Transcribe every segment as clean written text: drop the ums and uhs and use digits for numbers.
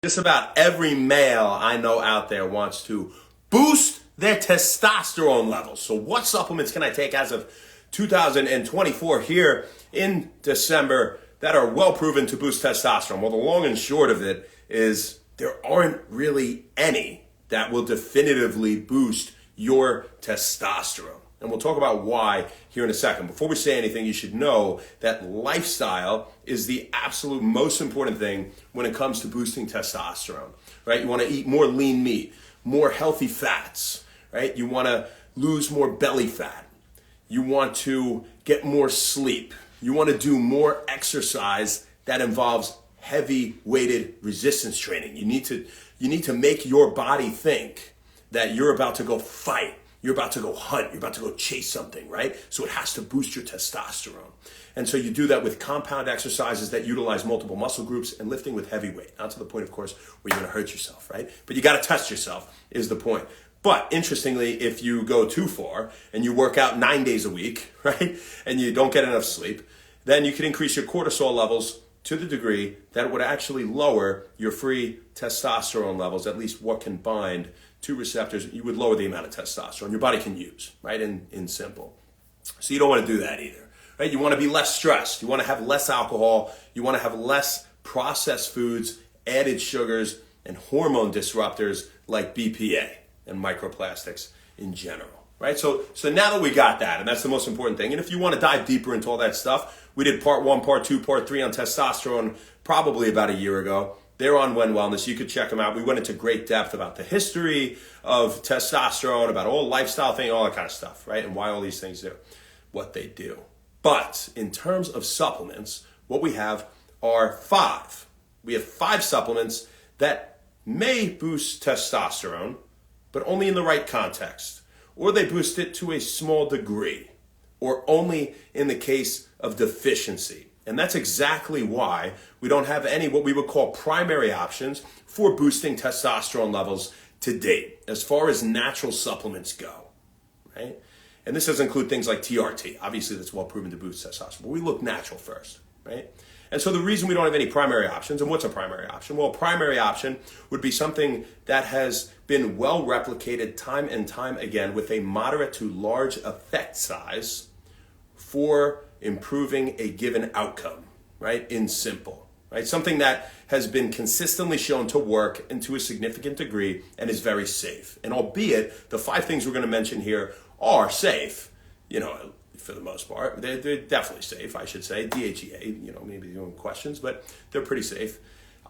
Just about every male I know out there wants to boost their testosterone levels. So what supplements can I take as of 2024 here in December that are well proven to boost testosterone? Well, the long and short of it is there aren't really any that will definitively boost your testosterone. And we'll talk about why here in a second. Before we say anything, you should know that lifestyle is the absolute most important thing when it comes to boosting testosterone, right? You want to eat more lean meat, more healthy fats, right? You want to lose more belly fat. You want to get more sleep. You want to do more exercise that involves heavy weighted resistance training. You need to make your body think that you're about to go fight. You're about to go hunt, you're about to go chase something, right? So it has to boost your testosterone. And so you do that with compound exercises that utilize multiple muscle groups and lifting with heavy weight. Not to the point, of course, where you're gonna hurt yourself, right? But you gotta test yourself is the point. But interestingly, if you go too far and you work out 9 days a week, right? And you don't get enough sleep, then you can increase your cortisol levels to the degree that it would actually lower your free testosterone levels, at least what can bind to receptors. You would lower the amount of testosterone your body can use, right, in simple. So you don't want to do that either, right? You want to be less stressed. You want to have less alcohol. You want to have less processed foods, added sugars, and hormone disruptors like BPA and microplastics in general, right? So now that we got that, and that's the most important thing, and if you want to dive deeper into all that stuff, we did part 1, part 2, part 3 on testosterone probably about a year ago. They're on When Wellness. You could check them out. We went into great depth about the history of testosterone, about all lifestyle thing, all that kind of stuff, right? And why all these things do what they do. But in terms of supplements, what we have are 5. We have 5 supplements that may boost testosterone, but only in the right context. Or they boost it to a small degree, or only in the case of deficiency. And that's exactly why we don't have any what we would call primary options for boosting testosterone levels to date, as far as natural supplements go, right? And this does include things like TRT. Obviously, that's well proven to boost testosterone, but we look natural first, right? And so the reason we don't have any primary options, and what's a primary option? Well, a primary option would be something that has been well replicated time and time again with a moderate to large effect size for improving a given outcome, right? In simple, right? Something that has been consistently shown to work and to a significant degree and is very safe. And albeit the 5 things we're going to mention here are safe, for the most part, they're definitely safe, I should say. DHEA, maybe your own questions, but they're pretty safe.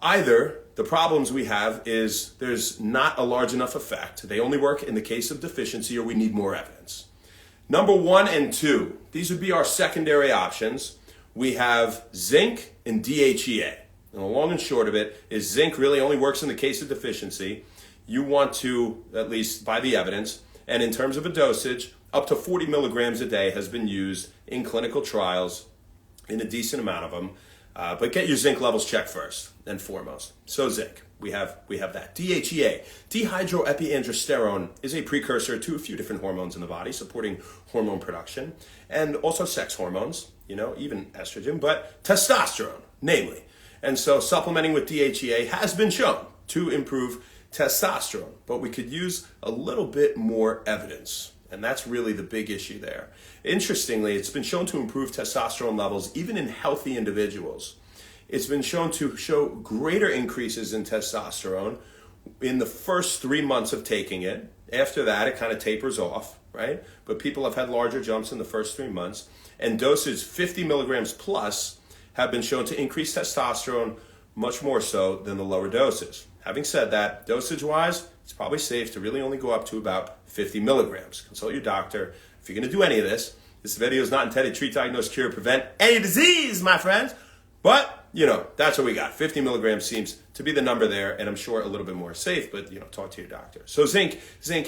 Either the problems we have is there's not a large enough effect. They only work in the case of deficiency, or we need more evidence. Number 1 and 2, these would be our secondary options. We have zinc and DHEA. And the long and short of it is zinc really only works in the case of deficiency. You want to, at least by the evidence, and in terms of a dosage, up to 40 milligrams a day has been used in clinical trials, in a decent amount of them. But get your zinc levels checked first and foremost. So zinc, we have that. DHEA, dehydroepiandrosterone, is a precursor to a few different hormones in the body, supporting hormone production, and also sex hormones, even estrogen, but testosterone, namely. And so supplementing with DHEA has been shown to improve testosterone, but we could use a little bit more evidence. And that's really the big issue there. Interestingly, it's been shown to improve testosterone levels even in healthy individuals. It's been shown to show greater increases in testosterone in the first 3 months of taking it. After that, it kind of tapers off, right? But people have had larger jumps in the first 3 months. And doses 50 milligrams plus have been shown to increase testosterone much more so than the lower doses. Having said that, dosage-wise, it's probably safe to really only go up to about 50 milligrams. Consult your doctor. If you're going to do any of this video is not intended to treat, diagnose, cure, prevent any disease, my friends. But, that's what we got. 50 milligrams seems to be the number there, and I'm sure a little bit more safe, but, talk to your doctor. So zinc,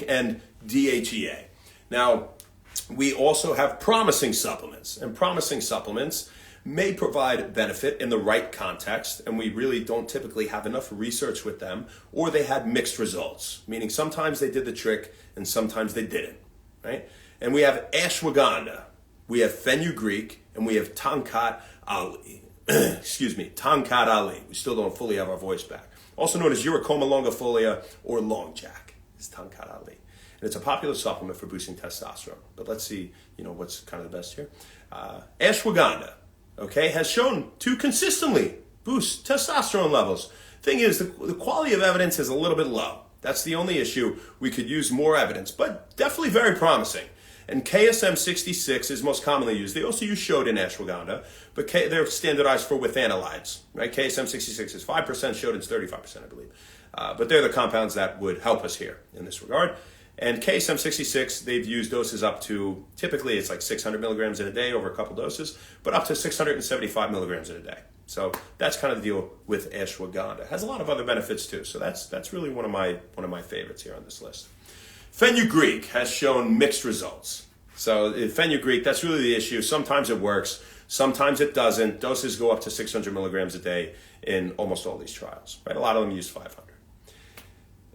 and DHEA. Now, we also have promising supplements, and promising supplements may provide benefit in the right context, and we really don't typically have enough research with them, or they had mixed results, meaning sometimes they did the trick and sometimes they didn't, right? And we have ashwagandha, we have fenugreek, and we have Tongkat Ali. Tongkat Ali. We still don't fully have our voice back. also known as Uricoma longifolia or long jack, is Acutually. And it's a popular supplement for boosting testosterone. But let's see, what's kind of the best here. Ashwagandha, okay, has shown to consistently boost testosterone levels. Thing is, the quality of evidence is a little bit low. That's the only issue. We could use more evidence, but definitely very promising. And KSM 66 is most commonly used. They also use Shodan ashwagandha, but they're standardized for with analytes. Right? KSM 66 is 5%, Shodan's 35%, I believe. But they're the compounds that would help us here in this regard. And KSM 66, they've used doses up to, typically it's like 600 milligrams in a day over a couple doses, but up to 675 milligrams in a day. So that's kind of the deal with ashwagandha. It has a lot of other benefits too. So that's really one of my favorites here on this list. Fenugreek has shown mixed results. So fenugreek, that's really the issue. Sometimes it works, sometimes it doesn't. Doses go up to 600 milligrams a day in almost all these trials. Right? A lot of them use 500.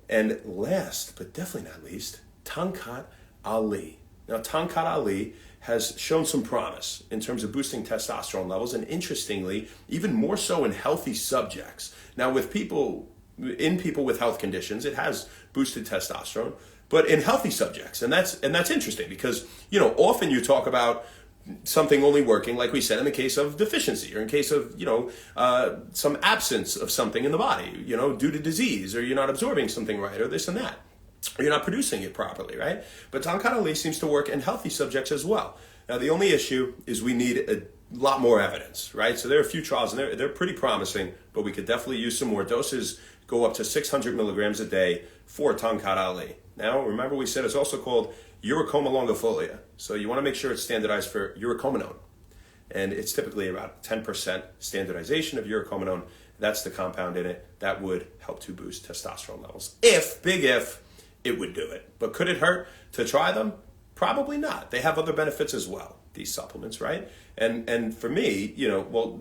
And last, but definitely not least, Acutually. Now, Acutually has shown some promise in terms of boosting testosterone levels, and interestingly, even more so in healthy subjects. Now, with people with health conditions, it has boosted testosterone, but in healthy subjects, and that's interesting because often you talk about something only working, like we said, in the case of deficiency or in case of some absence of something in the body, due to disease, or you're not absorbing something right, or this and that. You're not producing it properly, right? But Acutually seems to work in healthy subjects as well. Now, the only issue is we need a lot more evidence, right? So there are a few trials, and they're pretty promising, but we could definitely use some more. Doses go up to 600 milligrams a day for Acutually. Now, remember we said it's also called Uricoma longifolia. So you want to make sure it's standardized for urocominone. And it's typically about 10% standardization of urocominone. That's the compound in it that would help to boost testosterone levels. Big if, it would do it. But could it hurt to try them? Probably not. They have other benefits as well, these supplements, right? And for me,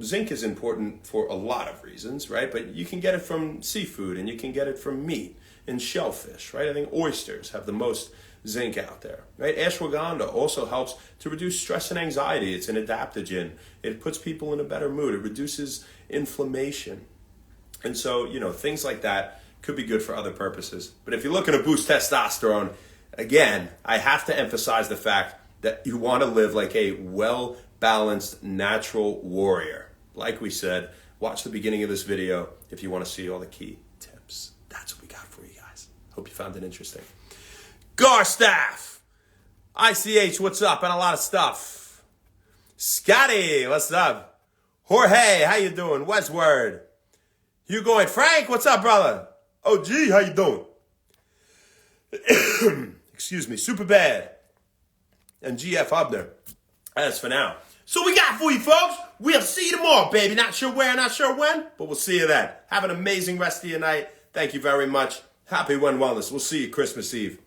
zinc is important for a lot of reasons, right? But you can get it from seafood, and you can get it from meat and shellfish, right? I think oysters have the most zinc out there, right? Ashwagandha also helps to reduce stress and anxiety. It's an adaptogen. It puts people in a better mood. It reduces inflammation. And so, things like that could be good for other purposes. But if you're looking to boost testosterone, again, I have to emphasize the fact that you want to live like a well-balanced, natural warrior. Like we said, watch the beginning of this video if you want to see all the key tips. That's what we got for you guys. Hope you found it interesting. Garstaff, ICH, what's up? And a lot of stuff. Scotty, what's up? Jorge, how you doing? Westward. Hugo and Frank, what's up, brother? OG, how you doing? Excuse me, super bad. And GF Hubner. That's for now. So we got for you, folks. We'll see you tomorrow, baby. Not sure where, not sure when, but we'll see you then. Have an amazing rest of your night. Thank you very much. Happy When Wellness. We'll see you Christmas Eve.